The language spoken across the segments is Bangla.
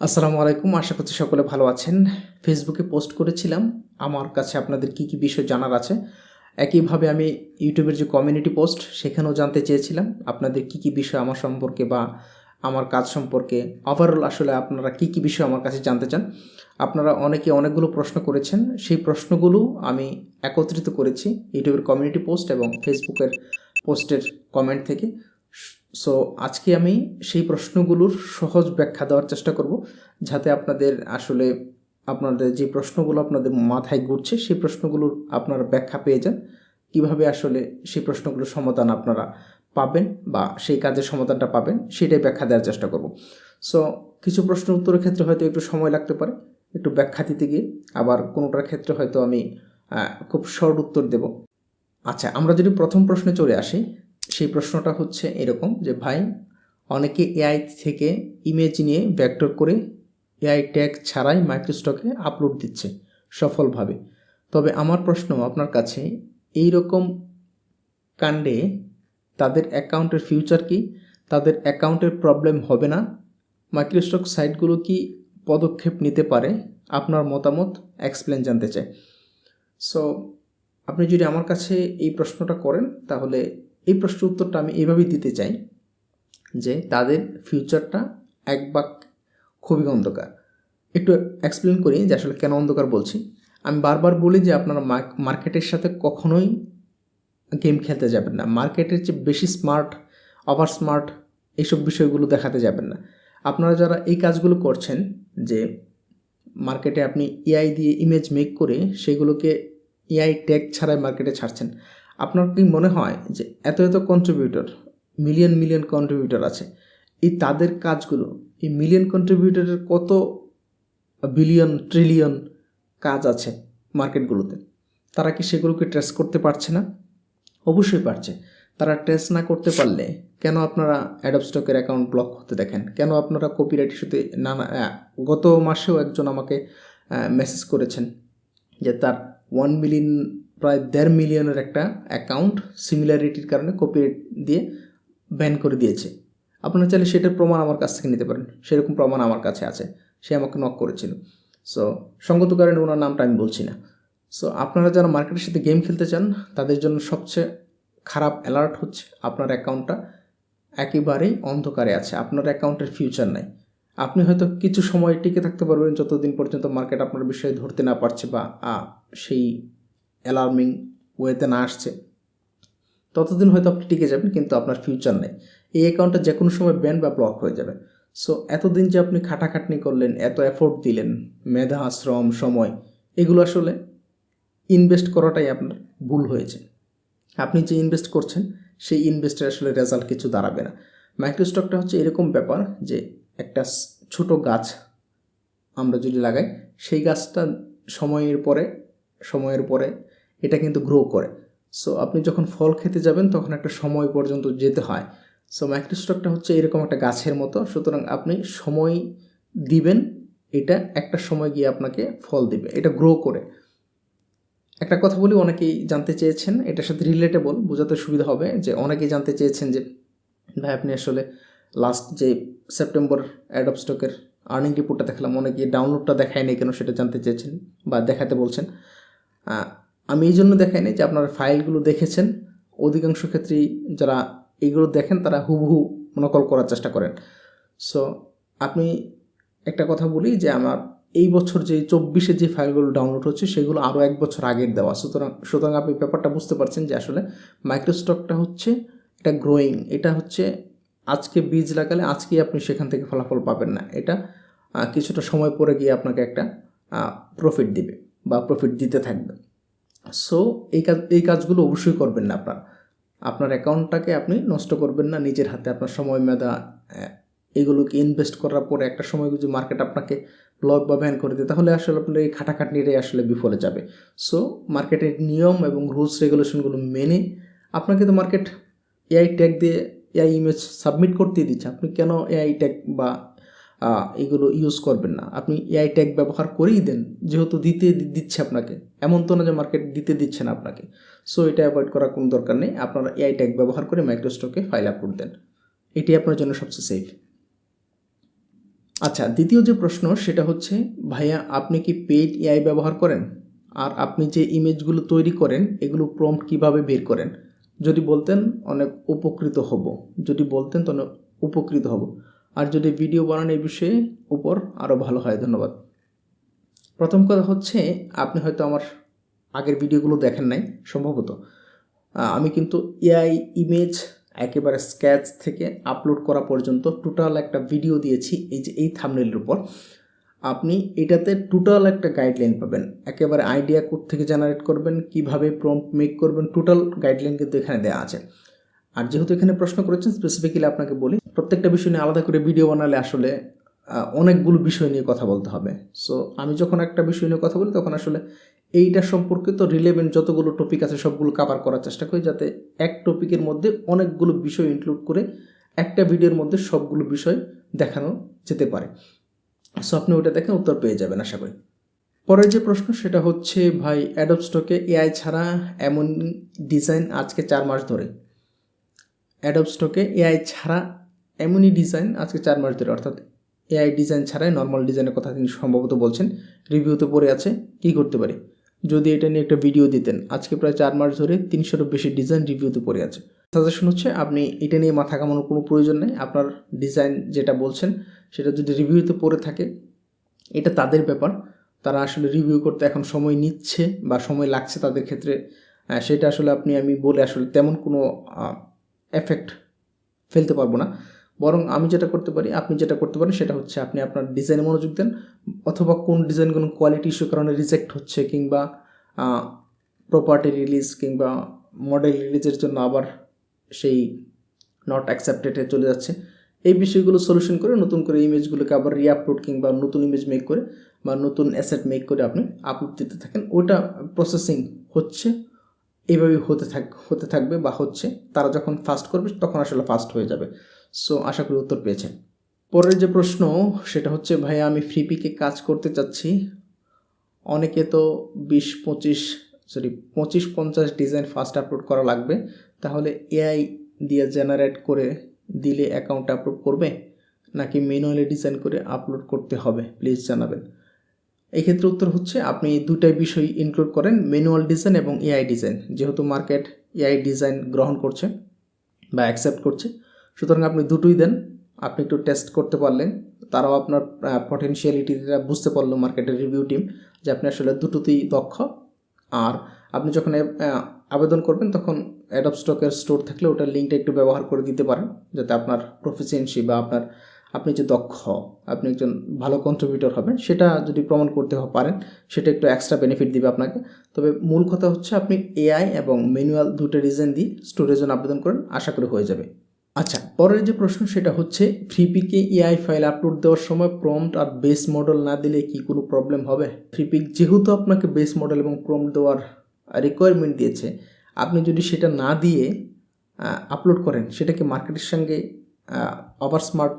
আসসালামু আলাইকুম। আশা করছি সকলে ভালো আছেন। ফেসবুকে পোস্ট করেছিলাম আমার কাছে আপনাদের কী বিষয় জানার আছে। একইভাবে আমি ইউটিউবের যে কমিউনিটি পোস্ট সেখানেও জানতে চেয়েছিলাম আপনাদের কী বিষয় আমার সম্পর্কে বা আমার কাজ সম্পর্কে ওভারঅল আসলে আপনারা কী বিষয় আমার কাছে জানতে চান। আপনারা অনেকে অনেকগুলো প্রশ্ন করেছেন। সেই প্রশ্নগুলো আমি একত্রিত করেছি ইউটিউবের কমিউনিটি পোস্ট এবং ফেসবুকের পোস্টের কমেন্ট থেকে। সো আজকে আমি সেই প্রশ্নগুলোর সহজ ব্যাখ্যা দেওয়ার চেষ্টা করব, যাতে আপনাদের যে প্রশ্নগুলো আপনাদের মাথায় ঘুরছে সেই প্রশ্নগুলোর আপনারা ব্যাখ্যা পেয়ে যান, কিভাবে আসলে সেই প্রশ্নগুলোর সমাধান আপনারা পাবেন বা সেই কাজের সমাধানটা পাবেন সেটাই ব্যাখ্যা দেওয়ার চেষ্টা করব। সো কিছু প্রশ্ন উত্তরের ক্ষেত্রে হয়তো একটু সময় লাগতে পারে একটু ব্যাখ্যা দিতে গিয়ে, আবার কোনোটার ক্ষেত্রে হয়তো আমি খুব শর্ট উত্তর দেব। আচ্ছা, আমরা যদি প্রথম প্রশ্নে চলে আসি, সেই প্রশ্নটা হচ্ছে এরকম যে ভাই, অনেকে এআই থেকে ইমেজ নিয়ে ভেক্টর করে এআই ট্যাগ ছাড়াই মাইক্রোস্টকে আপলোড দিচ্ছে সফলভাবে। তবে আমার প্রশ্ন আপনার কাছে, এই রকম কাণ্ডে তাদের অ্যাকাউন্টের ফিউচার কি? তাদের অ্যাকাউন্টের প্রবলেম হবে না? মাইক্রোস্টক সাইটগুলো কি পদক্ষেপ নিতে পারে? আপনার মতামত এক্সপ্লেন জানতে চাই। সো আপনি যদি আমার কাছে এই প্রশ্নটা করেন, তাহলে এই প্রশ্নের উত্তরটা আমি এইভাবেই দিতে চাই যে তাদের ফিউচারটা এক বাক খুবই অন্ধকার। একটু এক্সপ্লেন করি যে আসলে কেন অন্ধকার বলছি। আমি বারবার বলি যে আপনারা মার্কেটের সাথে কখনোই গেম খেলতে যাবেন না। মার্কেটের চেয়ে বেশি স্মার্ট, ওভার স্মার্ট এইসব বিষয়গুলো দেখাতে যাবেন না। আপনারা যারা এই কাজগুলো করছেন, যে মার্কেটে আপনি এআই দিয়ে ইমেজ মেক করে সেগুলোকে এআই ট্যাগ ছাড়াই মার্কেটে ছাড়ছেন, আপনার কি মনে হয় যে এত এত কন্ট্রিবিউটর, মিলিয়ন মিলিয়ন কন্ট্রিবিউটর আছে, এই তাদের কাজগুলো, এই মিলিয়ন কন্ট্রিবিউটরের কত বিলিয়ন ট্রিলিয়ন কাজ আছে মার্কেটগুলোতে, তারা কি সেগুলোকে ট্রেস করতে পারছে না? অবশ্যই পারছে। তারা ট্রেস না করতে পারলে কেন আপনারা অ্যাডোব স্টকের অ্যাকাউন্ট ব্লক হতে দেখেন? কেন আপনারা কপিরাইট ইস্যুতে গত মাসেও একজন আমাকে মেসেজ করেছেন যে তার 1 মিলিয়ন, প্রায় 1.5 মিলিয়নের একটা অ্যাকাউন্ট সিমিলারিটির কারণে কপিরাইট দিয়ে ব্যান করে দিয়েছে। আপনারা চাইলে সেটার প্রমাণ আমার কাছ থেকে নিতে পারেন, সেরকম প্রমাণ আমার কাছে আছে। সে আমাকে নক করেছিল। সো সঙ্গত কারণে ওনার নামটা আমি বলছি না। সো আপনারা যারা মার্কেটের সাথে গেম খেলতে চান, তাদের জন্য সবচেয়ে খারাপ অ্যালার্ট হচ্ছে আপনার অ্যাকাউন্টটা একেবারেই অন্ধকারে আছে, আপনার অ্যাকাউন্টের ফিউচার নাই। আপনি হয়তো কিছু সময় টিকে থাকতে পারবেন, যতদিন পর্যন্ত মার্কেট আপনার বিষয়ে ধরতে না পারছে বা সেই অ্যালার্মিং ওয়েতে না আসছে, ততদিন হয়তো আপনি টিকে যাবেন, কিন্তু আপনার ফিউচার নেই। এই অ্যাকাউন্টটা যে কোনো সময় ব্যান বা ব্লক হয়ে যাবে। সো এতদিন যে আপনি খাটাখাটনি করলেন, এত এফোর্ট দিলেন, মেধা, শ্রম, সময়, এগুলো আসলে ইনভেস্ট করাটাই আপনার ভুল হয়েছে। আপনি যে ইনভেস্ট করছেন সেই ইনভেস্টের আসলে রেজাল্ট কিছু দাঁড়াবে না। মাইক্রোস্টকটা হচ্ছে এরকম ব্যাপার যে একটা ছোট গাছ আমরা যদি লাগাই, সেই গাছটা সময়ের পরে এটা কিন্তু গ্রো করে। সো আপনি যখন ফল খেতে যাবেন তখন একটা সময় পর্যন্ত যেতে হয়। সো মাইক্রোস্টকটা হচ্ছে এরকম একটা গাছের মতো। সুতরাং আপনি সময় দিবেন, এটা একটা সময় গিয়ে আপনাকে ফল দিবে, এটা গ্রো করে। একটা কথা বলি, অনেকেই জানতে চেয়েছেন, এটার সাথে রিলেটেবল, বোঝাতে সুবিধা হবে, যে অনেকেই জানতে চেয়েছেন যে ভাই আপনি আসলে লাস্ট যে সেপ্টেম্বর অ্যাডোব স্টকের আর্নিং রিপোর্টটা দেখলাম, অনেকে ডাউনলোডটা দেখায় নাই কেন সেটা জানতে চেয়েছেন বা দেখাতে বলছেন। আমি এই জন্য দেখাই নাই যে আপনারা ফাইলগুলো দেখেছেন। অধিকাংশ ক্ষেত্রেই যারা এইগুলো দেখেন তারা হুবহু নকল করার চেষ্টা করেন। সো আপনি একটা কথা বলি যে আমার এই বছর যে 24-এ যে ফাইলগুলো ডাউনলোড হচ্ছে সেগুলো আরও 1 বছর আগের দেওয়া। সুতরাং আপনি ব্যাপারটা বুঝতে পারছেন যে আসলে মাইক্রোস্টকটা হচ্ছে এটা গ্রোয়িং, এটা হচ্ছে আজকে বীজ লাগালে আজকেই আপনি সেখান থেকে ফলাফল পাবেন না। এটা কিছুটা সময় পরে গিয়ে আপনাকে একটা প্রফিট দিবে বা প্রফিট দিতে থাকবে। সো এই কাজগুলো অবশ্যই করবেন না। আপনার অ্যাকাউন্টটাকে আপনি নষ্ট করবেন না নিজের হাতে। আপনার সময়, মেধা, এগুলোকে ইনভেস্ট করার পরে একটা সময় যদি মার্কেট আপনাকে ব্লক বা ব্যান করে দেয়, তাহলে আসলে আপনার এই খাটাখাটনিটাই আসলে বিফলে যাবে। সো মার্কেটের নিয়ম এবং রুলস রেগুলেশনগুলো মেনে, আপনাকে তো মার্কেট এআই ট্যাগ দিয়ে এআই ইমেজ সাবমিট করতেই দিচ্ছে, আপনি কেন এআই ট্যাগ বা এগুলো ইউজ করবেন না? আপনি এআই ট্যাগ ব্যবহার করেই দেন, যেহেতু দিচ্ছে আপনাকে, এমন তো না যে মার্কেট দিতে দিচ্ছে না আপনাকে। সো এটা অ্যাভয়েড করার কোনো দরকার নেই। আপনারা এআই ট্যাগ ব্যবহার করে মাইক্রোস্টকে ফাইল আপলোড দেন, এটি আপনার জন্য সবচেয়ে সেফ। আচ্ছা, দ্বিতীয় যে প্রশ্ন সেটা হচ্ছে, ভাইয়া আপনি কি পেইড এআই ব্যবহার করেন? আর আপনি যে ইমেজগুলো তৈরি করেন এগুলো প্রম্পট কিভাবে বের করেন? যদি বলতেন অনেক উপকৃত হব। যদি বলতেন তাহলে উপকৃত হব। আর যদি ভিডিও বানান এই বিষয়ে উপর আরও ভালো হয়। ধন্যবাদ। প্রথম কথা হচ্ছে, আপনি হয়তো আমার আগের ভিডিওগুলো দেখেন নাই সম্ভবত। আমি কিন্তু এআই ইমেজ একেবারে স্কেচ থেকে আপলোড করা পর্যন্ত টোটাল একটা ভিডিও দিয়েছি, এই যে এই থাম্বনেলের উপর। আপনি এটাতে টোটাল একটা গাইডলাইন পাবেন, একেবারে আইডিয়া কোত্থেকে জেনারেট করবেন, কিভাবে প্রম্পট মেক করবেন, টোটাল গাইডলাইন কিন্তু এখানে দেওয়া আছে। আর যেহেতু এখানে প্রশ্ন করেছেন, স্পেসিফিক্যালি আপনাকে বলি, প্রত্যেকটা বিষয় নিয়ে আলাদা করে ভিডিও বানালে আসলে অনেকগুলো বিষয় নিয়ে কথা বলতে হবে। সো আমি যখন একটা বিষয় নিয়ে কথা বলি তখন আসলে এইটা সম্পর্কিত রিলেভেন্ট যতগুলো টপিক আছে সবগুলো কভার করার চেষ্টা করি, যাতে এক টপিকের মধ্যে অনেকগুলো বিষয় ইনক্লুড করে একটা ভিডিওর মধ্যে সবগুলো বিষয় দেখানো যেতে পারে। সো আপনি ওটা দেখে উত্তর পেয়ে যাবেন আশা করি। পরের যে প্রশ্ন সেটা হচ্ছে, ভাই অ্যাডোব স্টকে এআই ছাড়া এমন ডিজাইন আজকে 4 মাস ধরে। অ্যাডোব স্টকে এআই ছাড়া এমনই ডিজাইন আজকে 4 মাস ধরে, অর্থাৎ এআই ডিজাইন ছাড়াই নর্মাল ডিজাইনের কথা তিনি সম্ভবত বলছেন। রিভিউতে পড়ে আছে, কি করতে পারি? যদি এটা নিয়ে একটা ভিডিও দিতেন। আজকে প্রায় 4 মাস ধরে 300-এরও বেশি ডিজাইন রিভিউতে পড়ে আছে। সাজেশন হচ্ছে, আপনি এটা নিয়ে মাথা ঘামানোর কোনো প্রয়োজন নেই। আপনার ডিজাইন যেটা বলছেন সেটা যদি রিভিউতে পড়ে থাকে, এটা তাদের ব্যাপার। তারা আসলে রিভিউ করতে এখন সময় নিচ্ছে বা সময় লাগছে তাদের ক্ষেত্রে, সেটা আসলে আমি বলে আসলে তেমন কোনো এফেক্ট ফেলতে পারবো না। বরং আমি যেটা করতে পারি, আপনি যেটা করতে পারেন সেটা হচ্ছে, আপনি আপনার ডিজাইনে মনোযোগ দেন, অথবা কোন ডিজাইনগুলো কোয়ালিটি ইস্যুর কারণে রিজেক্ট হচ্ছে, কিংবা প্রপার্টি রিলিজ কিংবা মডেল রিলিজের জন্য আবার সেই নট অ্যাকসেপ্টেডে চলে যাচ্ছে, এই বিষয়গুলো সলিউশন করে নতুন করে ইমেজগুলোকে আবার রিআপলোড কিংবা নতুন ইমেজ মেক করে বা নতুন অ্যাসেট মেক করে আপনি আপলোড দিতে থাকেন। ওটা প্রসেসিং হচ্ছে, এইভাবেই হতে থাকবে বা হচ্ছে। তারা যখন ফাস্ট করবে তখন আসলে ফাস্ট হয়ে যাবে। সো আশা করি উত্তর পেয়েছেন। পরের যে প্রশ্ন সেটা হচ্ছে, ভাইয়া আমি ফ্রিপিকে কাজ করতে চাচ্ছি। অনেকে তো 25-50 ডিজাইন ফার্স্ট আপলোড করা লাগবে, তাহলে এআই দিয়ে জেনারেট করে দিলে অ্যাকাউন্ট আপলোড করবে, নাকি ম্যানুয়ালি ডিজাইন করে আপলোড করতে হবে? প্লিজ জানাবেন। এক্ষেত্রে উত্তর হচ্ছে, আপনি দুটাই বিষয় ইনক্লুড করেন, ম্যানুয়াল ডিজাইন এবং এআই ডিজাইন। যেহেতু মার্কেট এআই ডিজাইন গ্রহণ করছে বা অ্যাকসেপ্ট করছে, সুতরাং আপনি দুটোই দেন। আপনি একটু টেস্ট করতে পারলেন, তারাও আপনার পটেনশিয়ালিটিটা বুঝতে পারলো, মার্কেটের রিভিউ টিম, যে আপনি আসলে দুটোতেই দক্ষ। আর আপনি যখন আবেদন করবেন তখন অ্যাডোব স্টকের স্টোর থাকলে ওটার লিঙ্কটা একটু ব্যবহার করে দিতে পারেন, যাতে আপনার প্রফিসিয়েন্সি বা আপনি যে দক্ষ, আপনি একজন ভালো কন্ট্রিবিউটর হবেন, সেটা যদি প্রমাণ করতে পারেন, সেটা একটু এক্সট্রা বেনিফিট দিবে আপনাকে। তবে মূল কথা হচ্ছে, আপনি এআই এবং ম্যানুয়াল দুটো ডিজাইন দিয়ে স্টোরের জন্য আবেদন করেন, আশা করি হয়ে যাবে। আচ্ছা, পরের যে প্রশ্ন সেটা হচ্ছে, ফ্রিপিকে এআই ফাইল আপলোড দেওয়ার সময় প্রম্পট আর বেস মডেল না দিলে কি কোনো প্রবলেম হবে? ফ্রিপিক যেহেতু আপনাকে বেস মডেল এবং প্রম্পট দেওয়ার রিকোয়ারমেন্ট দিয়েছে, আপনি যদি সেটা না দিয়ে আপলোড করেন, সেটাকে মার্কেটের সঙ্গে ওভার স্মার্ট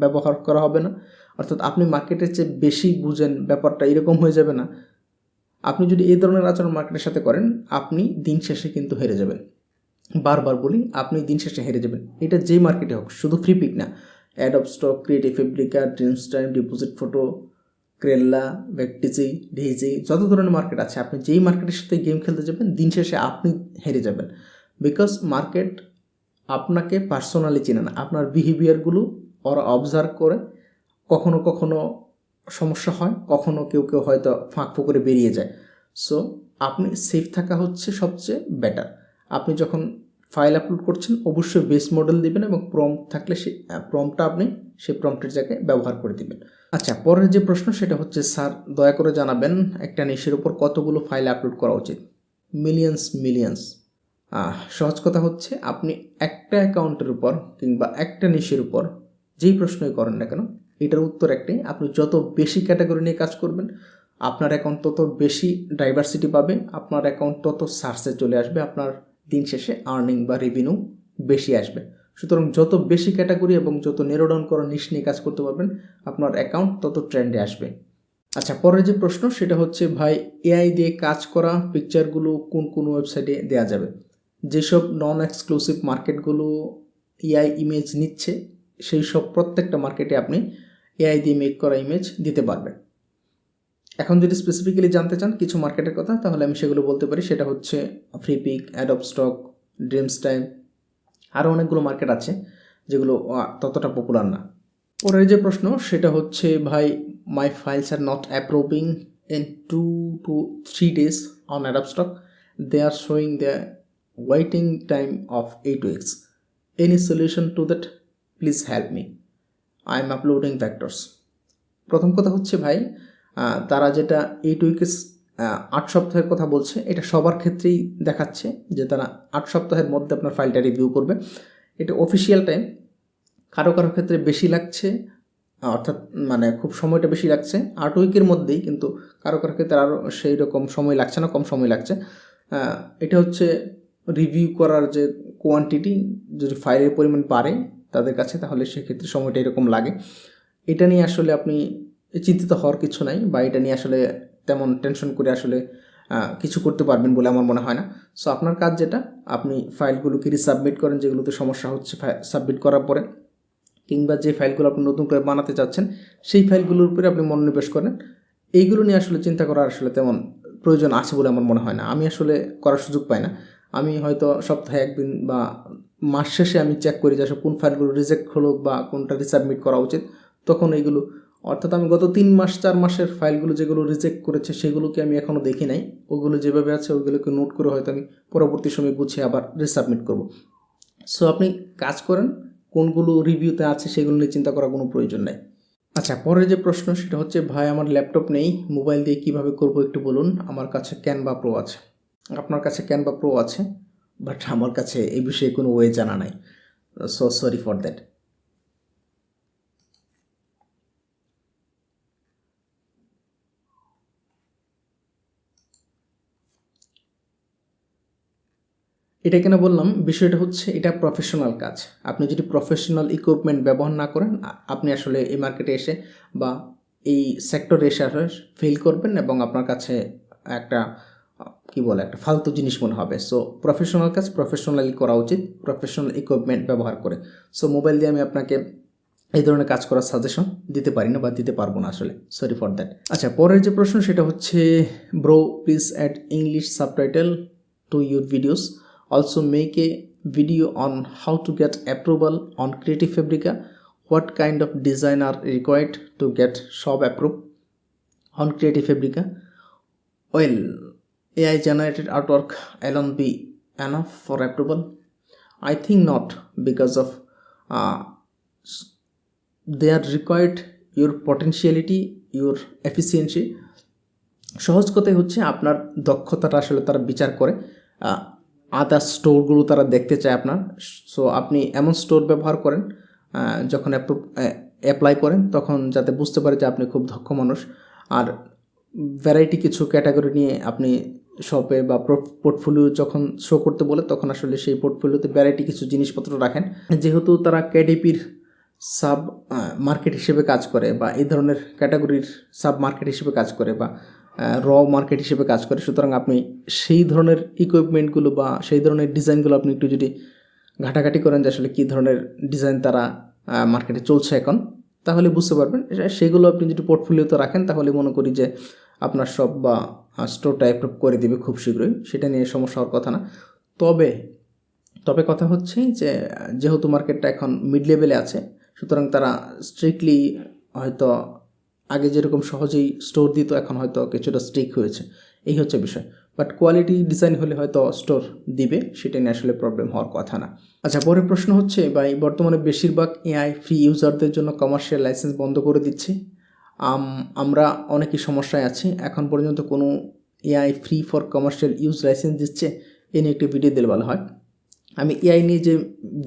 ব্যবহার করা হবে না? অর্থাৎ আপনি মার্কেটের চেয়ে বেশি বুঝেন, ব্যাপারটা এরকম হয়ে যাবে না? আপনি যদি এই ধরনের আচরণ মার্কেটের সাথে করেন, আপনি দিন শেষে কিন্তু হেরে যাবেন। বারবার বলি, আপনি দিন শেষে হেরে যাবেন। এটা যেই মার্কেটে হোক, শুধু ফ্রিপিক না, Adobe Stock, Creative Fabrica, Dreamstime, Depositphotos, ক্রেল্লা, ভেকটিজি, ডিজি, যত ধরনের মার্কেট আছে, আপনি যেই মার্কেটের সাথে গেম খেলতে যাবেন, দিন শেষে আপনি হেরে যাবেন। বিকজ মার্কেট আপনাকে পার্সোনালি চেনে না, আপনার বিহেভিয়ারগুলো ওরা অবজার্ভ করে। কখনো কখনো সমস্যা হয়, কখনো কেউ হয়তো ফাঁক ফোকরে বেরিয়ে যায়। সো আপনি সেফ থাকা হচ্ছে সবচেয়ে বেটার। আপনি যখন ফাইল আপলোড করছেন, অবশ্যই বেস মডেল দিবেন এবং প্রম্পট থাকলে প্রম্পটটা আপনি সেই প্রম্পটের জায়গায় ব্যবহার করে দিবেন। আচ্ছা, পরের যে প্রশ্ন সেটা হচ্ছে, স্যার দয়া করে জানাবেন একটা নিশের উপর কতগুলো ফাইল আপলোড করা উচিত? মিলিয়ন্স। সহজ কথা হচ্ছে, আপনি একটা অ্যাকাউন্টের উপর কিংবা একটা নিশের উপর যেই প্রশ্নই করেন না কেন, এটার উত্তর একটাই, আপনি যত বেশি ক্যাটাগরি নিয়ে কাজ করবেন, আপনার অ্যাকাউন্ট তত বেশি ডাইভার্সিটি পাবে, আপনার অ্যাকাউন্ট তত সার্চে চলে আসবে, আপনার দিন শেষে আর্নিং বা রেভিনিউ বেশি আসবে। সুতরাং যত বেশি ক্যাটাগরি এবং যত নেরো ডাউন করা নিশ নিয়ে কাজ করতে পারবেন, আপনার অ্যাকাউন্ট তত ট্রেন্ডে আসবে। আচ্ছা, পরের যে প্রশ্ন সেটা হচ্ছে, ভাই এআই দিয়ে কাজ করা পিকচারগুলো কোন ওয়েবসাইটে দেওয়া যাবে? যেসব নন এক্সক্লুসিভ মার্কেটগুলো এআই ইমেজ নিচ্ছে, সেই সব প্রত্যেকটা মার্কেটে আপনি এআই দিয়ে মেক করা ইমেজ দিতে পারবেন। এখন যদি স্পেসিফিক্যালি জানতে চান কিছু মার্কেটের কথা, তাহলে আমি সেগুলো বলতে পারি। সেটা হচ্ছে Freepik, Adobe stock, dreams time, আরও অনেকগুলো মার্কেট আছে যেগুলো ততটা পপুলার না। পরের যে প্রশ্ন সেটা হচ্ছে, why my files are not approving in 2 to 3 days on Adobe Stock, they are showing the waiting time of 8 weeks. Any solution to that? Please help me, I am uploading vectors. প্রথম কথা হচ্ছে ভাই, তারা যেটা 8 weeks 8 সপ্তাহের কথা বলছে, এটা সবার ক্ষেত্রেই দেখাচ্ছে যে তারা 8 সপ্তাহের মধ্যে আপনার ফাইলটা রিভিউ করবে। এটা অফিসিয়াল টাইম। কারো কারো ক্ষেত্রে বেশি লাগছে, অর্থাৎ মানে খুব সময়টা বেশি লাগছে 8 উইকের মধ্যেই, কিন্তু কারো কারো ক্ষেত্রে আরও সেই রকম সময় লাগছে না, কম সময় লাগছে। এটা হচ্ছে রিভিউ করার যে কোয়ান্টিটি, যদি ফাইলের পরিমাণ বাড়ে তাদের কাছে, তাহলে সেক্ষেত্রে সময়টা এরকম লাগে। এটা নিয়ে আসলে আপনি চিন্তিত হওয়ার কিছু নাই, বা এটা নিয়ে আসলে তেমন টেনশন করে আসলে কিছু করতে পারবেন বলে আমার মনে হয় না। সো আপনার কাজ যেটা, আপনি ফাইলগুলোকে রিসাবমিট করেন যেগুলোতে সমস্যা হচ্ছে, সাবমিট করার পরে, কিংবা যে ফাইলগুলো আপনি নতুন করে বানাতে চাচ্ছেন সেই ফাইলগুলোর উপরে আপনি মনোনিবেশ করেন। এইগুলো নিয়ে আসলে চিন্তা করার আসলে তেমন প্রয়োজন আছে বলে আমার মনে হয় না। আমি আসলে করার সুযোগ পাই না। আমি হয়তো সপ্তাহে একদিন বা মাস শেষে আমি চেক করি যে আসলে কোন ফাইলগুলো রিজেক্ট হলো বা কোনটা রিসাবমিট করা উচিত। তখন এইগুলো, অর্থাৎ আমি গত 3 মাস 4 মাসের ফাইলগুলো যেগুলো রিজেক্ট করেছে সেগুলোকে আমি এখনও দেখি নাই। ওগুলো যেভাবে আছে ওইগুলোকে নোট করে হয়তো আমি পরবর্তী সময় গুছিয়ে আবার রিসাবমিট করব। সো আপনি কাজ করেন, কোনগুলো রিভিউতে আছে সেগুলো নিয়ে চিন্তা করার কোনো প্রয়োজন নেই। আচ্ছা, পরের যে প্রশ্ন সেটা হচ্ছে, ভাই আমার ল্যাপটপ নেই, মোবাইল দিয়ে কিভাবে করব একটু বলুন। আমার কাছে ক্যানভা প্রো আছে। আপনার কাছে ক্যানভা প্রো আছে, বাট আমার কাছে এই বিষয়ে কোনো ওয়ে জানা নাই। So sorry for that. এটা কেন বললাম, বিষয়টা হচ্ছে এটা প্রফেশনাল কাজ। আপনি যদি প্রফেশনাল ইকুইপমেন্ট ব্যবহার না করেন, আপনি আসলে এই মার্কেটে এসে বা এই সেক্টরে এসে আসলে ফেল করবেন, এবং আপনার কাছে একটা একটা ফালতু জিনিস মনে হবে। সো প্রফেশনাল কাজ প্রফেশনালি করা উচিত, প্রফেশনাল ইকুইপমেন্ট ব্যবহার করে। সো মোবাইল দিয়ে আমি আপনাকে এই ধরনের কাজ করার সাজেশন দিতে পারি না বা দিতে পারবো না আসলে, সরি ফর দ্যাট। আচ্ছা, পরের যে প্রশ্ন সেটা হচ্ছে, bro please add English subtitle to your videos, also make a video on how to get approval on Creative Fabrica, what kind of design are required to get shop approved on Creative Fabrica. Well, AI generated artwork alone be enough for approval? I think not, because of they are required your potentiality, your efficiency. সহজ কথাই হচ্ছে আপনার দক্ষতাটা আসলে তারা বিচার করে। আদার স্টোরগুলো তারা দেখতে চায় আপনার। সো আপনি এমন স্টোর ব্যবহার করেন যখন অ্যাপ্লাই করেন, তখন যাতে বুঝতে পারে যে আপনি খুব দক্ষ মানুষ। আর ভ্যারাইটি কিছু ক্যাটাগরি নিয়ে আপনি শপে বা পোর্টফোলিও যখন শো করতে বলে, তখন আসলে সেই পোর্টফোলিওতে ভ্যারাইটি কিছু জিনিসপত্র রাখেন। যেহেতু তারা কেডিপির সাব মার্কেট হিসেবে কাজ করে, বা এই ধরনের ক্যাটাগরির সাব মার্কেট হিসেবে কাজ করে, বা র মার্কেট হিসেবে কাজ করে, সুতরাং আপনি সেই ধরনের ইকুইপমেন্টগুলো বা সেই ধরনের ডিজাইনগুলো আপনি একটু যদি ঘাটাঘাটি করেন যে আসলে কী ধরনের ডিজাইন তারা মার্কেটে চলছে এখন, তাহলে বুঝতে পারবেন। সেগুলো আপনি যদি পোর্টফোলিওতে রাখেন, তাহলে মনে করি যে আপনার সব বা স্টোরটা অ্যাপ্রুভ করে দেবে খুব শীঘ্রই, সেটা নিয়ে সমস্যা হওয়ার কথা না। তবে কথা হচ্ছে যে যেহেতু মার্কেটটা এখন মিড লেভেলে আছে, সুতরাং তারা স্ট্রিক্টলি হয়তো আগে যেরকম সহজেই স্টোর দিত, এখন হয়তো কিছুটা স্ট্রিক হয়েছে, এই হচ্ছে বিষয়। বাট কোয়ালিটি ডিজাইন হলে হয়তো স্টোর দিবে, সেটা নিয়ে আসলে প্রবলেম হওয়ার কথা না। আচ্ছা, পরের প্রশ্ন হচ্ছে, ভাই বর্তমানে বেশিরভাগ এআই ফ্রি ইউজারদের জন্য কমার্শিয়াল লাইসেন্স বন্ধ করে দিচ্ছে। আমরা অনেকই সমস্যায় আছি, এখন পর্যন্ত কোনো AI free for commercial use licence দিচ্ছে? এ নিয়ে একটি ভিডিও দিলে ভালো হয়। আমি এআই নিয়ে যে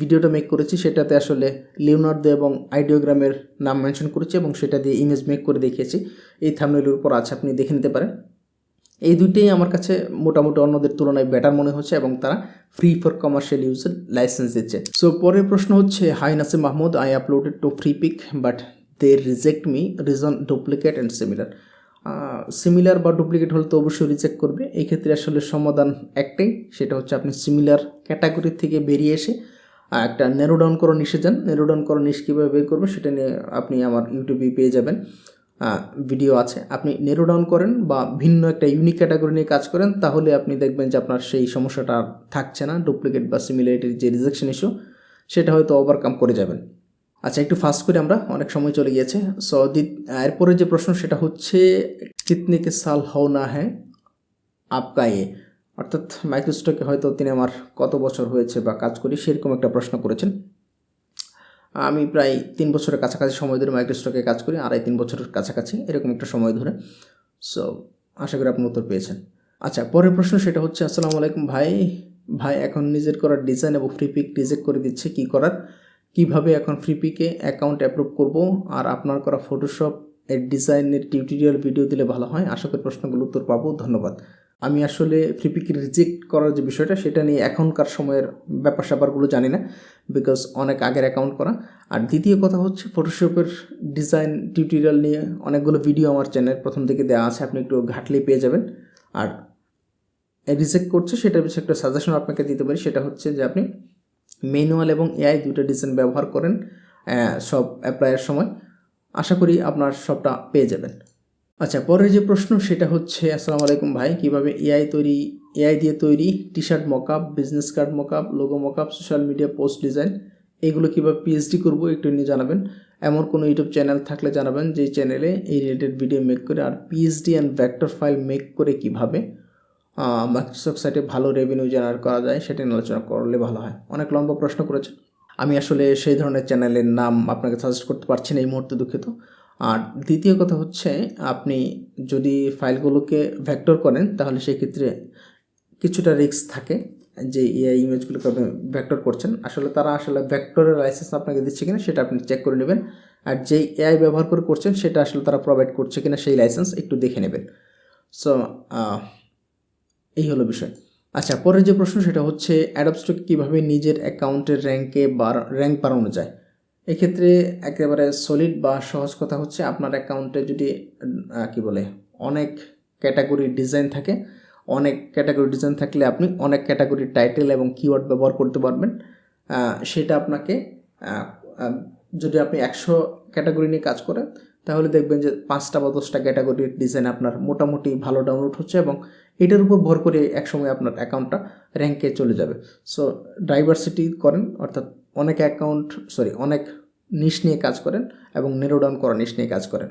ভিডিওটা মেক করেছি সেটাতে আসলে লিওনার্দো এবং আইডিওগ্রামের নাম মেনশন করেছি, এবং সেটা দিয়ে ইমেজ মেক করে দেখিয়েছি। এই থাম্বনেলের উপর আছে, আপনি দেখে নিতে পারেন। এই দুইটাই আমার কাছে মোটামুটি অন্যদের তুলনায় বেটার মনে হচ্ছে, এবং তারা ফ্রি ফর কমার্শিয়াল ইউজের লাইসেন্স দিচ্ছে। সো পরের প্রশ্ন হচ্ছে, hi Nasim Mahmud, I uploaded to Freepik but they reject me, reason duplicate and similar. Similar বা ডুপ্লিকেট হলে তো অবশ্যই রিজেক্ট করবে। এই ক্ষেত্রে আসলে সমাধান একটাই, সেটা হচ্ছে আপনি সিমিলার ক্যাটাগরি থেকে বেরিয়ে এসে একটা ন্যারো ডাউন করো নিশে যান। ন্যারো ডাউন করো নিশ কীভাবে বের করবে সেটা নিয়ে আপনি আমার ইউটিউবে পেয়ে যাবেন, ভিডিও আছে। আপনি ন্যারো ডাউন করেন বা ভিন্ন একটা ইউনিক ক্যাটাগরি নিয়ে কাজ করেন, তাহলে আপনি দেখবেন যে আপনার সেই সমস্যাটা আর থাকছে না। ডুপ্লিকেট বা সিমিলারিটির যে রিজেকশন ইস্যু সেটা হয়তো ওভারকাম করে যাবেন। আচ্ছা, একটু ফাস্ট করে, আমরা অনেক সময় চলে গিয়েছে। সো এরপরে যে প্রশ্ন সেটা হচ্ছে কিতনে কে সাল হও না হ্যাঁ আপকা এ, অর্থাৎ মাইক্রোস্টকে হয়তো তিনি আমার কত বছর হয়েছে বা কাজ করি সেরকম একটা প্রশ্ন করেছেন। আমি প্রায় 3 বছরের কাছাকাছি সময় ধরে মাইক্রোস্টকে কাজ করি, 2.5-3 বছরের কাছাকাছি এরকম একটা সময় ধরে। সো আশা করি আপনি উত্তর পেয়েছেন। আচ্ছা, পরের প্রশ্ন সেটা হচ্ছে আসসালামু আলাইকুম ভাই এখন নিজের করা ডিজাইন এবং ফ্রি পিক রিজেক্ট করে দিচ্ছে, কি করার? কিভাবে এখন ফ্রি পিকে অ্যাকাউন্ট অ্যাপ্রুভ করব? আর আপনার করা ফটোশপ এর ডিজাইনের টিউটোরিয়াল ভিডিও দিলে ভালো হয়। আশা করি প্রশ্নগুলো উত্তর পাবো, ধন্যবাদ। আমি আসলে ফ্রি পিক রিজেক্ট করার যে বিষয়টা সেটা নিয়ে এখনকার সময়ের ব্যাপার স্যাপারগুলো জানি না, বিকজ অনেক আগের অ্যাকাউন্ট করা। আর দ্বিতীয় কথা হচ্ছে ফটোশপের ডিজাইন টিউটোরিয়াল নিয়ে অনেকগুলো ভিডিও আমার চ্যানেল প্রথম থেকে দেওয়া আছে, আপনি একটু ঘাটলেই পেয়ে যাবেন। আর রিজেক্ট করছে সেটার বিষয়ে একটা সাজেশন আপনাকে দিতে পারি, সেটা হচ্ছে যে আপনি ম্যানুয়াল এবং এআই দুটো ডিজাইন ব্যবহার করেন সব অ্যাপ্লাইয়ের সময়। আশা করি আপনার সবটা পেয়ে যাবেন। আচ্ছা, পরের যে প্রশ্ন সেটা হচ্ছে আসসালামু আলাইকুম ভাই, কীভাবে এআই দিয়ে তৈরি T shirt mockup, business card mockup, logo mockup, social media post design এগুলো কীভাবে পিএইচডি করবো একটু নিয়ে জানাবেন। এমন কোনো ইউটিউব চ্যানেল থাকলে জানাবেন যে চ্যানেলে এই রিলেটেড ভিডিও মেক করে। আর PhD and vector file make করে কীভাবে মাইক্রোসফট সাইটে ভালো রেভিনিউ জেনারেট করা যায় সেটা নিয়ে আলোচনা করলে ভালো হয়। অনেক লম্বা প্রশ্ন করেছেন, আমি আসলে সেই ধরনের চ্যানেলের নাম আপনাকে সাজেস্ট করতে পারছি না এই মুহূর্তে, দুঃখিত। আর দ্বিতীয় কথা হচ্ছে আপনি যদি ফাইলগুলোকে ভেক্টর করেন তাহলে সেক্ষেত্রে কিছুটা রিস্ক থাকে যে এআই ইমেজগুলোকে আপনি ভেক্টর করছেন, আসলে তারা আসলে ভেক্টরের লাইসেন্স আপনাকে দিচ্ছে কিনা সেটা আপনি চেক করে নেবেন। আর যেই এআই ব্যবহার করে করছেন সেটা আসলে তারা প্রোভাইড করছে কিনা সেই লাইসেন্স একটু দেখে নেবেন। সো এই হলো বিষয়। আচ্ছা, পরের যে প্রশ্ন সেটা হচ্ছে অ্যাডোব স্টকে কীভাবে নিজের অ্যাকাউন্টের র্যাঙ্ক বাড়ানো যায়। এক্ষেত্রে একেবারে সলিড বা সহজ কথা হচ্ছে আপনার অ্যাকাউন্টে যদি অনেক ক্যাটাগরির ডিজাইন থাকে, অনেক ক্যাটাগরি ডিজাইন থাকলে আপনি অনেক ক্যাটাগরির টাইটেল এবং কিওয়ার্ড ব্যবহার করতে পারবেন। সেটা আপনাকে যদি আপনি 100 ক্যাটাগরি নিয়ে কাজ করেন তাহলে দেখবেন যে 5টা বা 10টা ক্যাটাগরির ডিজাইন আপনার মোটামুটি ভালো ডাউনলোড হচ্ছে এবং এটার উপর ভর করে একসময় আপনার অ্যাকাউন্টটা র্যাঙ্কে চলে যাবে। সো ডাইভার্সিটি করেন, অর্থাৎ অনেক নিশ নিয়ে কাজ করেন এবং নেরো ডাউন করা নিশ নিয়ে কাজ করেন,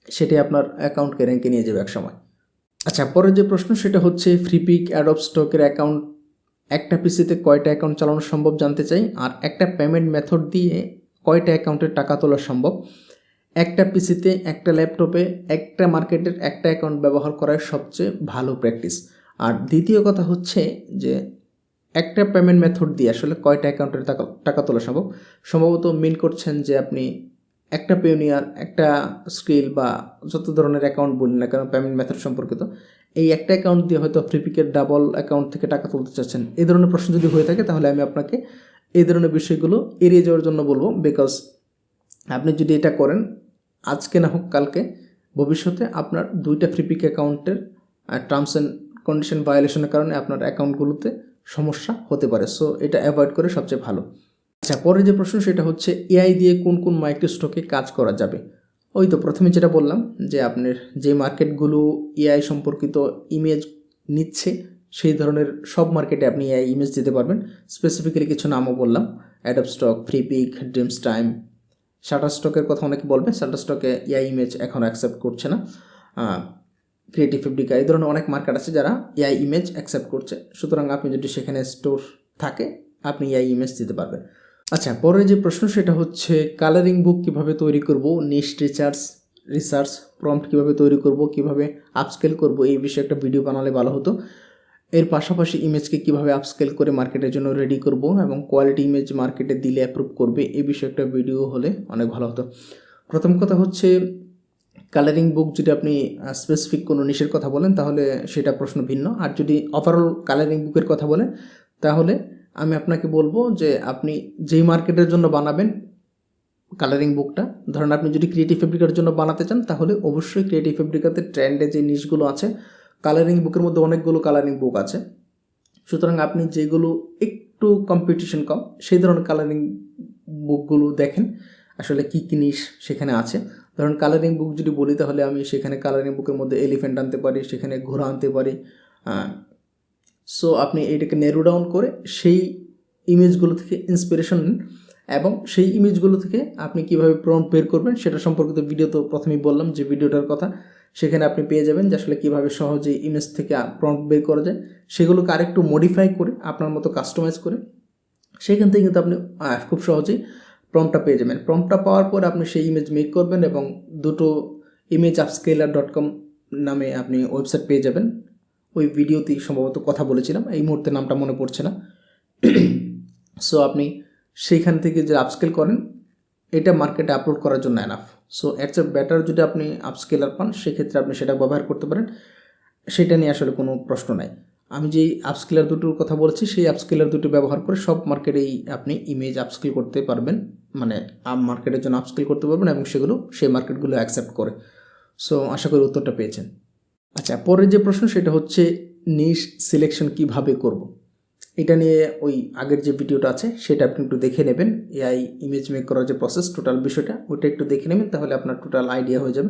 সেটাই আপনার অ্যাকাউন্টকে র্যাঙ্কে নিয়ে যাবে একসময়। আচ্ছা, পরের যে প্রশ্ন সেটা হচ্ছে ফ্রিপিক অ্যাডোব স্টকের অ্যাকাউন্ট একটা পিসিতে কয়টা অ্যাকাউন্ট চালানো সম্ভব জানতে চাই। আর একটা পেমেন্ট মেথড দিয়ে কয়টা অ্যাকাউন্টের টাকা তোলা সম্ভব। একটা পিসিতে, একটা ল্যাপটপে, একটা মার্কেটের একটা অ্যাকাউন্ট ব্যবহার করার সবচেয়ে ভালো প্র্যাকটিস। আর দ্বিতীয় কথা হচ্ছে যে একটা পেমেন্ট মেথড দিয়ে আসলে কয়টা অ্যাকাউন্টের টাকা তোলা সম্ভব। সম্ভবত মিন করছেন যে আপনি একটা পেওনিয়ার, একটা স্কিল বা যত ধরনের অ্যাকাউন্ট বলি না কেন পেমেন্ট মেথড সম্পর্কিত, এই একটা অ্যাকাউন্ট দিয়ে হয়তো ফ্রিপিকের ডাবল অ্যাকাউন্ট থেকে টাকা তুলতে চাচ্ছেন। এই ধরনের প্রশ্ন যদি হয়ে থাকে তাহলে আমি আপনাকে এই ধরনের বিষয়গুলো এড়িয়ে যাওয়ার জন্য বলবো, বিকজ আপনি যদি এটা করেন আজকে না হোক কালকে ভবিষ্যতে আপনার 2টা ফ্রিপিক অ্যাকাউন্টের টার্মস অ্যান্ড কন্ডিশন ভায়োলেশনের কারণে আপনার অ্যাকাউন্টগুলোতে সমস্যা হতে পারে। সো এটা অ্যাভয়েড করে সবচেয়ে ভালো। আচ্ছা, পরের যে প্রশ্ন সেটা হচ্ছে এআই দিয়ে কোন কোন মাইক্রোস্টকে কাজ করা যাবে। ওই তো প্রথমে যেটা বললাম যে আপনার যে মার্কেটগুলো এআই সম্পর্কিত ইমেজ নিচ্ছে সেই ধরনের সব মার্কেটে আপনি এআই ইমেজ দিতে পারবেন। স্পেসিফিক্যালি কিছু নামও বললাম, Adobe Stock, Freepik, Dreamstime, শাটারস্টকের কথা অনেকে বলবে, শাটারস্টকে এআই ইমেজ এখন অ্যাকসেপ্ট করছে না। ক্রিয়েটিভ ফেব্রিকা, এই ধরনের অনেক মার্কেট আছে যারা এআই ইমেজ অ্যাকসেপ্ট করছে, সুতরাং আপনি যদি সেখানে স্টোর থাকে আপনি এআই ইমেজ দিতে পারবেন। আচ্ছা, পরের যে প্রশ্ন সেটা হচ্ছে কালারিং বুক কীভাবে তৈরি করব, নিশ রিসার্চ প্রম্পট কীভাবে তৈরি করব, কীভাবে আপস্কেল করব, এই বিষয়ে একটা ভিডিও বানালে ভালো হতো। এর পাশাপাশি ইমেজকে কীভাবে আপস্কেল করে মার্কেটের জন্য রেডি করব এবং কোয়ালিটি ইমেজ মার্কেটে দিলে অ্যাপ্রুভ করবে, এই বিষয়ে একটা ভিডিও হলে অনেক ভালো হতো। প্রথম কথা হচ্ছে কালারিং বুক যদি আপনি স্পেসিফিক কোনো নিশের কথা বলেন তাহলে সেটা প্রশ্ন ভিন্ন। আর যদি ওভারঅল কালারিং বুকের কথা বলেন তাহলে আমি আপনাকে বলবো যে আপনি যেই মার্কেটের জন্য বানাবেন কালারিং বুকটা, ধরেন আপনি যদি ক্রিয়েটিভ ফেব্রিকার জন্য বানাতে চান তাহলে অবশ্যই ক্রিয়েটিভ ফেব্রিকাতে ট্রেন্ডে যে নিশগুলো আছে কালারিং বুকের মধ্যে অনেকগুলো কালারিং বুক আছে, সুতরাং আপনি যেগুলো একটু একটু কম্পিটিশন কম, সেই ধরনের কালারিং বুকগুলো দেখেন আসলে কী কী নিশ সেখানে আছে। ধরুন কালারিং বুক যদি বলি তাহলে আমি সেখানে কালারিং বুকের মধ্যে এলিফ্যান্ট আনতে পারি, সেখানে ঘোড়া আনতে পারি। সো আপনি এটাকে নেরো ডাউন করে সেই ইমেজগুলো থেকে ইন্সপিরেশন নিন এবং সেই ইমেজগুলো থেকে আপনি কীভাবে প্রম্পট বের করবেন সেটা সম্পর্কিত ভিডিও তো প্রথমেই বললাম যে ভিডিওটার কথা, সেখানে আপনি পেয়ে যাবেন যে আসলে কীভাবে সহজে ইমেজ থেকে প্রম্পট বের করা যায়। সেগুলোকে আরেকটু মডিফাই করে আপনার মতো কাস্টমাইজ করে সেখান থেকে কিন্তু আপনি খুব সহজেই প্রম্পটটা পেয়ে যাবেন। প্রম্পটটা পাওয়ার পর আপনি সেই ইমেজ মেক করবেন এবং দুটো imageupscaler.com নামে আপনি ওয়েবসাইট পেয়ে যাবেন। ওই ভিডিওতেই সম্ভবত কথা বলেছিলাম, এই মুহূর্তে নামটা মনে পড়ছে না। সো আপনি সেইখান থেকে যে আপস্কেল করেন এটা মার্কেটে আপলোড করার জন্য এনাফ। সো এর চেয়ে বেটার যদি আপনি আপস্কেলার পান সেক্ষেত্রে আপনি সেটা ব্যবহার করতে পারেন, সেটা নিয়ে আসলে কোনো প্রশ্ন নাই। আমি যেই আপস্কেলার দুটোর কথা বলছি সেই আপস্কেলার দুটো ব্যবহার করে সব মার্কেটেই আপনি ইমেজ আপস্কেল করতে পারবেন, মানে মার্কেটের জন্য আপস্কেল করতে পারবেন এবং সেগুলো সেই মার্কেটগুলো অ্যাকসেপ্ট করে। সো আশা করি উত্তরটা পেয়েছেন। আচ্ছা, পরের যে প্রশ্ন সেটা হচ্ছে নিশ সিলেকশন কিভাবে করব। এটা নিয়ে ওই আগের যে ভিডিওটা আছে সেটা আপনি একটু দেখে নেবেন। এআই ইমেজ মেক করার যে প্রসেস টোটাল বিষয়টা ওইটা একটু দেখে নেবেন, তাহলে আপনার টোটাল আইডিয়া হয়ে যাবে।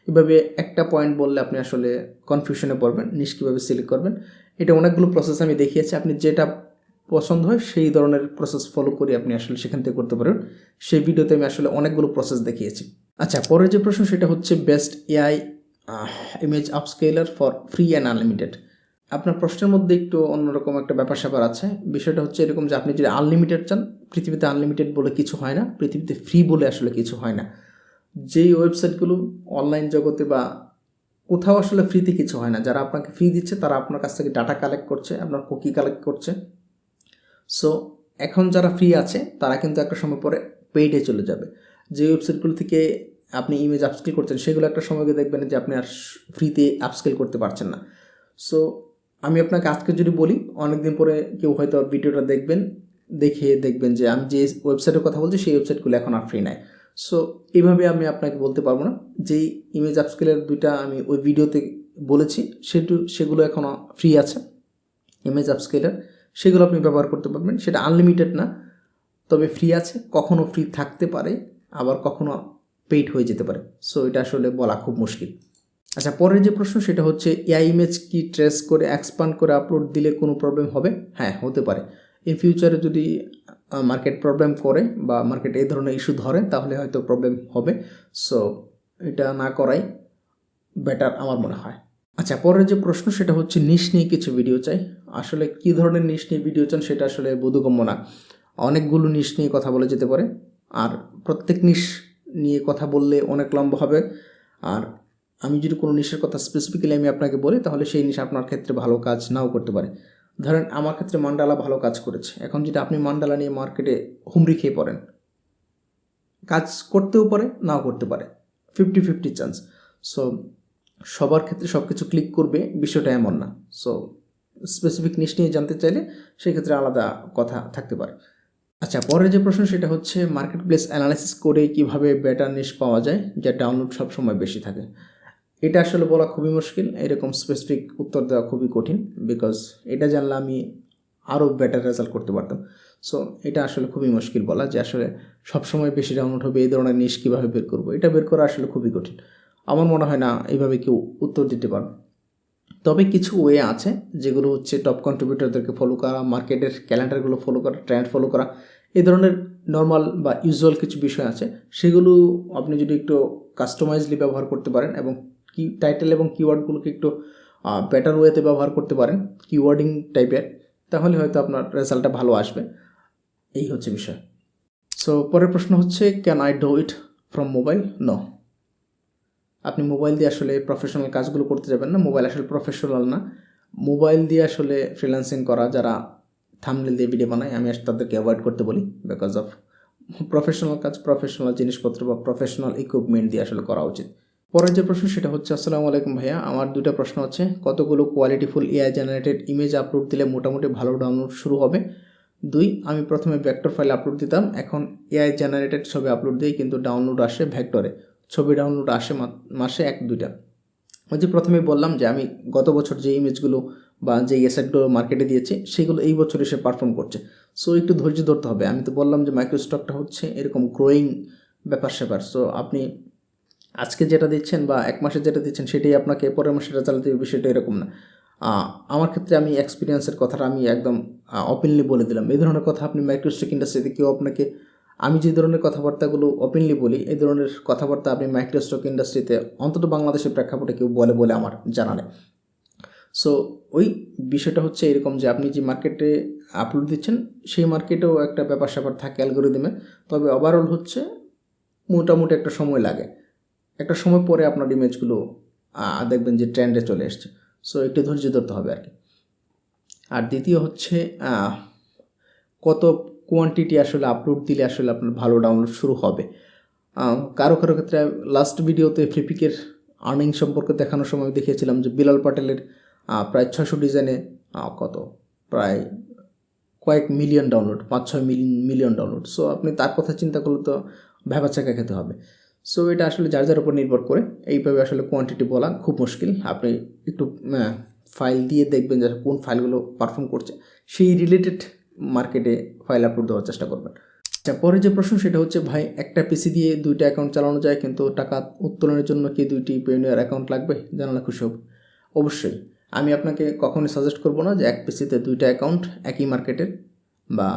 এভাবে একটা পয়েন্ট বললে আপনি আসলে কনফিউশনে পড়বেন নিশ কীভাবে সিলেক্ট করবেন। এটা অনেকগুলো প্রসেস আমি দেখিয়েছি, আপনি যেটা পছন্দ হয় সেই ধরনের প্রসেস ফলো করে আপনি আসলে সেখান থেকে করতে পারেন। সেই ভিডিওতে আমি আসলে অনেকগুলো প্রসেস দেখিয়েছি। আচ্ছা, পরের যে প্রশ্ন সেটা হচ্ছে best AI image upscaler for free and unlimited. আপনার প্রশ্নের মধ্যে একটু অন্যরকম একটা ব্যাপার স্যাপার আছে। বিষয়টা হচ্ছে এরকম যে আপনি যদি আনলিমিটেড চান, পৃথিবীতে আনলিমিটেড বলে কিছু হয় না, পৃথিবীতে ফ্রি বলে আসলে কিছু হয় না। যেই ওয়েবসাইটগুলো অনলাইন জগতে বা কোথাও আসলে ফ্রিতে কিছু হয় না, যারা আপনাকে ফ্রি দিচ্ছে তারা আপনার কাছ থেকে ডাটা কালেক্ট করছে, আপনার কুকি কালেক্ট করছে। সো এখন যারা ফ্রি আছে তারা কিন্তু একটা সময় পরে পেইডে চলে যাবে। যে ওয়েবসাইটগুলো থেকে আপনি ইমেজ আপস্কেল করছেন সেগুলো একটা সময় দেখবেন যে আপনি আর ফ্রিতে আপস্কেল করতে পারছেন না। সো আমি আপনাকে আজকে যদি বলি, অনেকদিন পরে কেউ হয়তো ভিডিওটা দেখবেন যে আমি যে ওয়েবসাইটের কথা বলছি সেই ওয়েবসাইটগুলো এখন আর ফ্রি নাই। সো এইভাবে আমি আপনাকে বলতে পারবো না। যেই ইমেজ আপস্কেলের দুইটা আমি ওই ভিডিওতে বলেছি সেগুলো এখনও ফ্রি আছে ইমেজ আপস্কেলার, সেগুলো আপনি ব্যবহার করতে পারবেন। সেটা আনলিমিটেড না, তবে ফ্রি আছে, কখনও ফ্রি থাকতে পারে আবার কখনও পেইড হয়ে যেতে পারে। সো এটা আসলে বলা খুব মুশকিল। আচ্ছা, পরের যে প্রশ্ন সেটা হচ্ছে এআই ইমেজ কি ট্রেস করে এক্সপান্ড করে আপলোড দিলে কোনো প্রবলেম হবে? হ্যাঁ, হতে পারে। ইন ফিউচারে যদি মার্কেট প্রবলেম করে বা মার্কেট এই ধরনের ইস্যু ধরে তাহলে হয়তো প্রবলেম হবে। সো এটা না করাই বেটার আমার মনে হয়। আচ্ছা, পরের যে প্রশ্ন সেটা হচ্ছে নিশ নিয়ে কিছু ভিডিও চাই। আসলে কী ধরনের নিশ নিয়ে ভিডিও চান সেটা আসলে বোধগম্য না। অনেকগুলো নিশ নিয়ে কথা বলে যেতে পারে, আর প্রত্যেক নিশ নিয়ে কথা বললে অনেক লম্বা হবে। আর আমি যদি কোনো নিশের কথা স্পেসিফিক্যালি আমি আপনাকে বলি তাহলে সেই নিশ আপনার ক্ষেত্রে ভালো কাজ নাও করতে পারে। ধরেন আমার ক্ষেত্রে মান্ডালা ভালো কাজ করেছে, এখন যদি আপনি মান্ডালা নিয়ে মার্কেটে হুমড়ি খেয়ে পড়েন, কাজ করতেও পারে নাও করতে পারে, 50-50 চান্স। সো সবার ক্ষেত্রে সব কিছু ক্লিক করবে বিষয়টা এমন না। সো স্পেসিফিক নিশ নিয়ে জানতে চাইলে সেক্ষেত্রে আলাদা কথা থাকতে পারে। আচ্ছা, পরের যে প্রশ্ন সেটা হচ্ছে মার্কেট প্লেস অ্যানালাইসিস করে কিভাবে বেটার নিশ পাওয়া যায় যা ডাউনলোড সবসময় বেশি থাকে। এটা আসলে বলা খুবই মুশকিল, এরকম স্পেসিফিক উত্তর দেওয়া খুবই কঠিন, বিকজ এটা জানলে আমি আরও বেটার রেজাল্ট করতে পারতাম। সো এটা আসলে খুবই মুশকিল বলা যে আসলে সবসময় বেশি ডাউনলোড হবে এই ধরনের নিশ কীভাবে বের করবো। এটা বের করা আসলে খুবই কঠিন, আমার মনে হয় না এইভাবে কেউ উত্তর দিতে পারবে। তবে কিছু ওয়ে আছে যেগুলো হচ্ছে টপ কন্ট্রিবিউটারদেরকে ফলো করা, মার্কেটের ক্যালেন্ডারগুলো ফলো করা, ট্রেন্ড ফলো করা, এই ধরনের নর্মাল বা ইউজুয়াল কিছু বিষয় আছে, সেগুলো আপনি যদি একটু কাস্টমাইজলি ব্যবহার করতে পারেন এবং টাইটেল এবং কিওয়ার্ডগুলোকে একটু বেটার ওয়েতে ব্যবহার করতে পারেন, কিওয়ার্ডিং টাইপের, তাহলে হয়তো আপনার রেজাল্টটা ভালো আসবে। এই হচ্ছে বিষয়। সো পরের প্রশ্ন হচ্ছে can I do it from mobile? No, আপনি মোবাইল দিয়ে আসলে প্রফেশনাল কাজগুলো করতে যাবেন না, মোবাইল আসলে প্রফেশনাল না। মোবাইল দিয়ে আসলে ফ্রিল্যান্সিং করা, যারা থাম্বনেল দিয়ে ভিডিও বানায়, আমি তাদেরকে অ্যাভয়েড করতে বলি, বিকজ অফ প্রফেশনাল কাজ প্রফেশনাল জিনিসপত্র বা প্রফেশনাল ইকুইপমেন্ট দিয়ে আসলে করা উচিত। পরের যে প্রশ্ন সেটা হচ্ছে আসসালামু আলাইকুম ভাইয়া, আমার দুটো প্রশ্ন আছে। কতগুলো কোয়ালিটিফুল এআই জেনারেটেড ইমেজ আপলোড দিলে মোটামুটি ভালো ডাউনলোড শুরু হবে? 2, আমি প্রথমে ভেক্টর ফাইল আপলোড দিতাম, এখন এআই জেনারেটেড ছবি আপলোড দিই কিন্তু ডাউনলোড আসে ভেক্টরে, ছবি ডাউনলোড আসে মাসে 1-2টা। ওই যে প্রথমেই বললাম যে আমি গত বছর যে ইমেজগুলো বা যে অ্যাসেটগুলো মার্কেটে দিয়েছি সেগুলো এই বছর এসে পারফর্ম করছে। সো একটু ধৈর্য ধরতে হবে। আমি তো বললাম যে মাইক্রোস্টকটা হচ্ছে এরকম গ্রোয়িং ব্যাপার-স্যাপার। সো আপনি আজকে যেটা দিচ্ছেন বা 1 মাসে যেটা দিচ্ছেন সেটাই আপনাকে পরের মাসে রেজাল্ট দেবে, বিষয়টা এরকম না। আমার ক্ষেত্রে আমি এক্সপিরিয়েন্সের কথাটা আমি একদম ওপেনলি বলে দিলাম। এই ধরনের কথা আপনি মাইক্রোস্টক ইন্ডাস্ট্রিতে কেউ আপনাকে, আমি যে ধরনের কথাবার্তাগুলো ওপেনলি বলি এই ধরনের কথাবার্তা আপনি মাইক্রোস্টক ইন্ডাস্ট্রিতে অন্তত বাংলাদেশের প্রেক্ষাপটে কেউ বলে বলে আমার জানা নেই। সো ওই বিষয়টা হচ্ছে এরকম যে আপনি যে মার্কেটে আপলোড দিচ্ছেন সেই মার্কেটেও একটা ব্যাপার-স্যাপার থাকে অ্যালগরিদমে। তবে ওভারঅল হচ্ছে মোটামুটি একটা সময় লাগে। একটা সময় পরে আপনার ইমেজগুলো দেখবেন যে ট্রেন্ডে চলে এসছে। সো একটু ধৈর্য ধরতে হবে আর কি। আর দ্বিতীয় হচ্ছে কত কোয়ান্টিটি আসলে আপলোড দিলে আসলে আপনার ভালো ডাউনলোড শুরু হবে। কারো কারো ক্ষেত্রে লাস্ট ভিডিওতে ফ্লিপিকের আর্নিং সম্পর্কে দেখানোর সময় দেখিয়েছিলাম যে বিলাল পাটেলের প্রায় 600 ডিজাইনে কত প্রায় কয়েক million download, 5-6 million download. So আপনি তার কথা চিন্তা করলে তো ভ্যাবাচ্যাকা খেতে হবে। সো এটা আসলে যার যার উপর নির্ভর করে। এইভাবে আসলে কোয়ান্টিটি বলা খুব মুশকিল। আপনি একটু ফাইল দিয়ে দেখবেন যে কোন ফাইলগুলো পারফর্ম করছে, সেই রিলেটেড মার্কেটে ফাইল আপলোড দেওয়ার চেষ্টা করবেন। আচ্ছা, পরে যে প্রশ্ন সেটা হচ্ছে, ভাই একটা পিসি দিয়ে 2টা অ্যাকাউন্ট চালানো যায়, কিন্তু টাকা উত্তোলনের জন্য কি 2টি পেওনিয়ার অ্যাকাউন্ট লাগবে? জানালে খুশি হব। অবশ্যই আমি আপনাকে কখনোই সাজেস্ট করব না যে এক পিসিতে 2টা অ্যাকাউন্ট একই মার্কেটের বা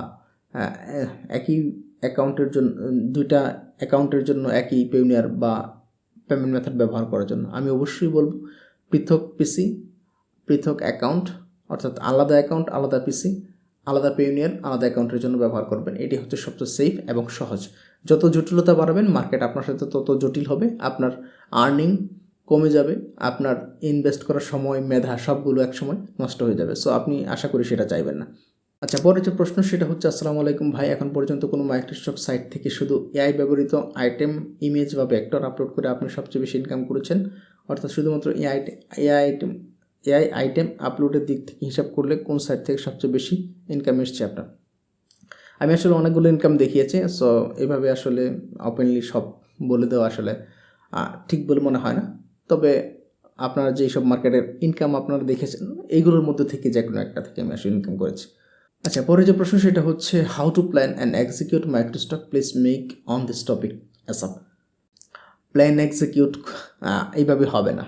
একই অ্যাকাউন্টের জন্য 2টা অ্যাকাউন্টের জন্য একই পেওনিয়ার বা পেমেন্ট মেথড ব্যবহার করার জন্য। আমি অবশ্যই বলব পৃথক পিসি, পৃথক অ্যাকাউন্ট, অর্থাৎ আলাদা অ্যাকাউন্ট, আলাদা পিসি, আলাদা পেওনিয়ার, আলাদা অ্যাকাউন্টের জন্য ব্যবহার করবেন। এটি হচ্ছে সবচেয়ে সেফ এবং সহজ। যত জটিলতা বাড়াবেন মার্কেট আপনার সাথে তত জটিল হবে, আপনার আর্নিং কমে যাবে, আপনার ইনভেস্ট করার সময়, মেধা সবগুলো একসময় নষ্ট হয়ে যাবে। সো আপনি আশা করি সেটা চাইবেন না। আচ্ছা, পরে যে প্রশ্ন সেটা হচ্ছে, আসসালামু আলাইকুম ভাই, এখন পর্যন্ত কোনো মাইক্রোস্টক সাইট থেকে শুধু এআই ব্যবহৃত আইটেম, ইমেজ বা ভেক্টর আপলোড করে আপনি সবচেয়ে বেশি ইনকাম করেছেন? অর্থাৎ শুধুমাত্র এআই আইটেম আপলোডের দিক থেকে হিসাব করলে কোন সাইট থেকে সবচেয়ে বেশি ইনকাম এসছে আপনার? আমি আসলে অনেকগুলো ইনকাম দেখিয়েছি। সো এইভাবে আসলে ওপেনলি সব বলে দেওয়া আসলে ঠিক বলে মনে হয় না। তবে আপনারা যেই সব মার্কেটের ইনকাম আপনারা দেখেছেন এইগুলোর মধ্যে থেকে যে কোনো একটা থেকে আমি আসলে ইনকাম করেছি। আচ্ছা, পরে যে প্রশ্ন সেটা হচ্ছে, how to plan and execute microstock, please make on this topic ASAP. Plan execute এইভাবে হবে না।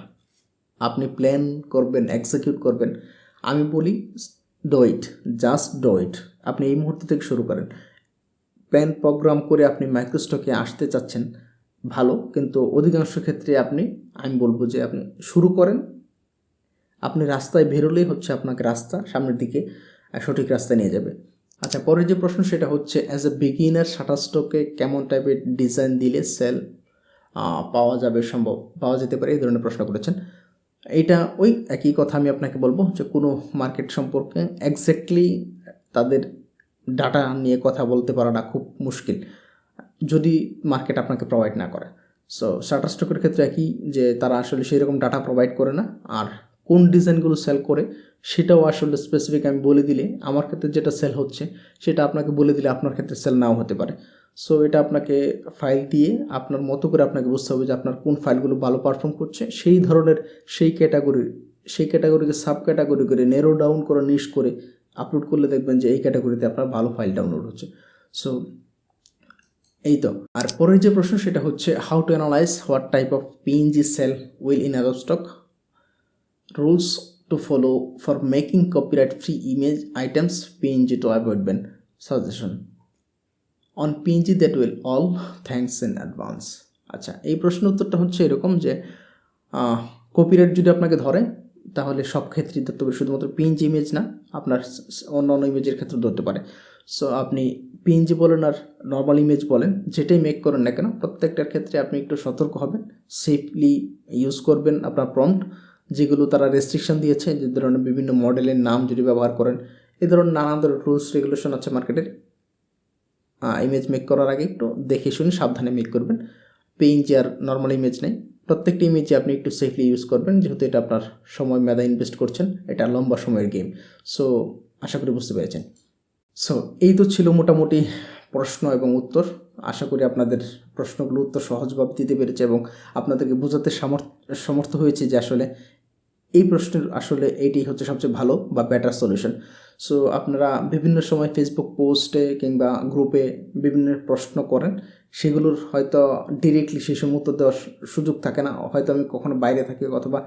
আপনি প্ল্যান করবেন, এক্সিকিউট করবেন, আমি বলি do it, just do it. আপনি এই মুহূর্ত থেকে শুরু করেন। প্ল্যান প্রোগ্রাম করে আপনি মাইক্রোস্টকে আসতে চাচ্ছেন ভালো, কিন্তু অধিকাংশ ক্ষেত্রে আমি বলবো যে আপনি শুরু করেন। আপনি রাস্তায় বেরোলেই হচ্ছে আপনাকে রাস্তা সামনের দিকে সঠিক রাস্তায় নিয়ে যাবে। আচ্ছা, পরের যে প্রশ্ন সেটা হচ্ছে, অ্যাজ এ বিগিনার শাটারস্টকে কেমন টাইপের ডিজাইন দিলে সেল পাওয়া যেতে পারে, এই ধরনের প্রশ্ন করেছেন। এইটা ওই একই কথা আমি আপনাকে বলবো যে কোনো মার্কেট সম্পর্কে এক্স্যাক্টলি তাদের ডাটা নিয়ে কথা বলতে পারাটা খুব মুশকিল যদি মার্কেট আপনাকে প্রোভাইড না করে। সো শাটারস্টকের ক্ষেত্রে একই, যে তারা আসলে সেই রকম ডাটা প্রোভাইড করে না। আর কোন ডিজাইনগুলো সেল করে সেটাও আসলে স্পেসিফিক আমি বলে দিলে, আমার ক্ষেত্রে যেটা সেল হচ্ছে সেটা আপনাকে বলে দিলে আপনার ক্ষেত্রে সেল নাও হতে পারে। সো এটা আপনাকে ফাইল দিয়ে আপনার মতো করে আপনাকে বুঝতে হবে যে আপনার কোন ফাইলগুলো ভালো পারফর্ম করছে, সেই ধরনের সেই ক্যাটাগরিকে সাব ক্যাটাগরি করে নেরো ডাউন করে নিশ করে আপলোড করলে দেখবেন যে এই ক্যাটাগরিতে আপনার ভালো ফাইল ডাউনলোড হচ্ছে। সো এই তো। আর পরের যে প্রশ্ন সেটা হচ্ছে, how to analyse what type of PNG sell will in stock, rules to follow for making copyright free image items PNG to avoid ban, suggestion on PNG that will all, thanks in advance. আচ্ছা, এই প্রশ্ন উত্তরটা হচ্ছে এরকম যে কপিরাইট যদি আপনাকে ধরে তাহলে সব ক্ষেত্রেই ধরতে পারে, শুধুমাত্র পিএনজি ইমেজ না, আপনার অন্য অন্য ইমেজের ক্ষেত্রে ধরতে পারে। সো আপনি পিএনজি বলেন আর নর্মাল ইমেজ বলেন, যেটাই মেক করেন না কেন প্রত্যেকটার ক্ষেত্রে আপনি একটু সতর্ক হবেন, সেফলি ইউজ করবেন আপনার প্রম্পট, যেগুলো তারা রেস্ট্রিকশন দিয়েছে, যে ধরনের বিভিন্ন মডেলের নাম যদি ব্যবহার করেন, এ ধরনের নানান ধরনের রুলস রেগুলেশন আছে মার্কেটের। ইমেজ মেক করার আগে একটু দেখে শুনে সাবধানে মেক করবেন। পিএনজি আর নর্মাল ইমেজ নেই, প্রত্যেকটি ইমেজে আপনি একটু সেফলি ইউজ করবেন, যেহেতু এটা আপনার সময় মেধা ইনভেস্ট করছেন, এটা লম্বা সময়ের গেম। সো আশা করি বুঝতে পেরেছেন। সো এই তো ছিল মোটামুটি প্রশ্ন এবং উত্তর। আশা করি আপনাদের প্রশ্নগুলো উত্তর সহজভাবে দিতে পেরেছি এবং আপনাদেরকে বোঝাতে সমর্থ হয়েছে যে আসলে এই প্রশ্নের আসলে এইটাই হচ্ছে সবচেয়ে ভালো বা বেটার সলিউশন। সো আপনারা বিভিন্ন সময় ফেসবুক পোস্টে কিংবা গ্রুপে বিভিন্ন প্রশ্ন করেন, সেগুলোর হয়তো ডিরেক্টলি সেই সময় উত্তর দেওয়ার সুযোগ থাকে না। হয়তো আমি কখনো বাইরে থাকি অথবা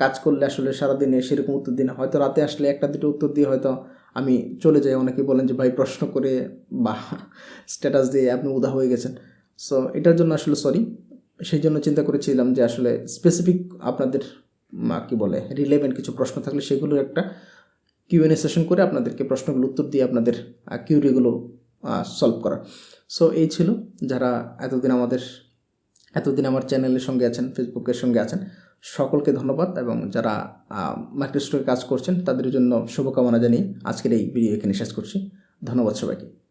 কাজ করলে আসলে সারাদিনে সেরকম উত্তর দিই না, হয়তো রাতে আসলে একটা দুটো উত্তর দিয়ে হয়তো আমি চলে যাই। অনেকে বলেন যে ভাই প্রশ্ন করে বা স্ট্যাটাস দিয়ে আপনি উদা হয়ে গেছেন। সো এটার জন্য আসলে সরি। সেই জন্য চিন্তা করেছিলাম যে আসলে স্পেসিফিক আপনাদের কী বলে রিলেভেন্ট কিছু প্রশ্ন থাকলে সেগুলোর একটা কিউএনএ সেশন করে আপনাদেরকে প্রশ্নগুলো উত্তর দিয়ে আপনাদের কিউরিগুলো সলভ করা। সো এই ছিল, যারা এতদিন আমার চ্যানেলের সঙ্গে আছেন, ফেসবুকের সঙ্গে আছেন, সকলকে ধন্যবাদ। এবং যারা মাইক্রোসফটে কাজ করছেন তাদের জন্য শুভকামনা জানিয়ে আজকের এই ভিডিও এখানে শেষ করছি। ধন্যবাদ সবাইকে।